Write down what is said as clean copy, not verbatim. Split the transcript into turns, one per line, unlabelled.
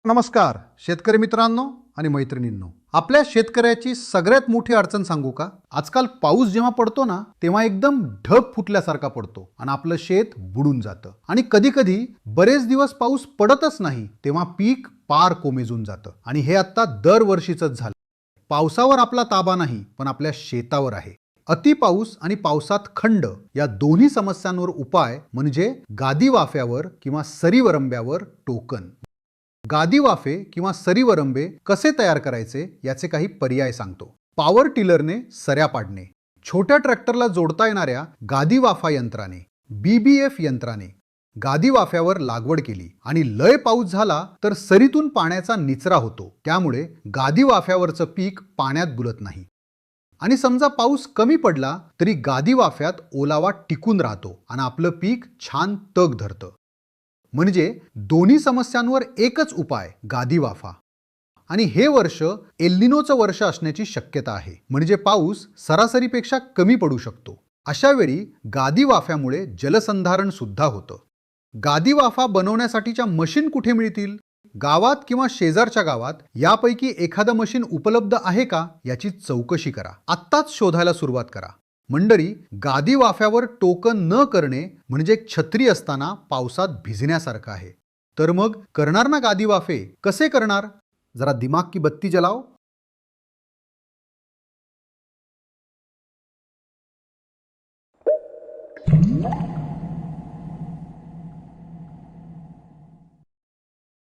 नमस्कार शेतकरी मित्रांनो आणि मैत्रिणींनो, आपल्या शेतकऱ्याची सगळ्यात मोठी अडचण सांगू का? आजकाल पाऊस जेव्हा पडतो ना तेव्हा एकदम ढग फुटल्यासारखा पडतो आणि आपलं शेत बुडून जातं आणि कधी कधी बरेच दिवस पाऊस पडतच नाही तेव्हा पीक पार कोमेजून जातं आणि हे आता दरवर्षीच झालं. पावसावर आपला ताबा नाही पण आपल्या शेतावर आहे. अति पाऊस आणि पावसात खंड या दोन्ही समस्यांवर उपाय म्हणजे गादी वाफ्यावर किंवा सरीवरंब्यावर टोकन. गादी वाफे किंवा सरीवरंबे कसे तयार करायचे याचे काही पर्याय सांगतो. पॉवर टिलरने सऱ्या पाडणे, छोट्या ट्रॅक्टरला जोडता येणाऱ्या गादी वाफा यंत्राने, BBF यंत्राने गादी वाफ्यावर लागवड केली आणि लय पाऊस झाला तर सरीतून पाण्याचा निचरा होतो, त्यामुळे गादी वाफ्यावरचं पीक पाण्यात बुडत नाही. आणि समजा पाऊस कमी पडला तरी गादी वाफ्यात ओलावा टिकून राहतो आणि आपलं पीक छान तग धरतं. म्हणजे दोन्ही समस्यांवर एकच उपाय, गादी वाफा. आणि हे वर्ष एल्निनोचं वर्ष असण्याची शक्यता आहे, म्हणजे पाऊस सरासरीपेक्षा कमी पडू शकतो. अशा वेळी गादी वाफ्यामुळे जलसंधारण सुद्धा होतं. गादी वाफा बनवण्यासाठीच्या मशीन कुठे मिळतील? गावात किंवा शेजारच्या गावात यापैकी एखादं मशीन उपलब्ध आहे का याची चौकशी करा. आत्ताच शोधायला सुरुवात करा. मंडळी, गादी वाफ्यावर टोकन न करणे म्हणजे एक छत्री असताना पावसात भिजण्यासारखं आहे. तर मग करणार ना गादी वाफे? कसे करणार? जरा दिमाग की बत्ती जलाओ.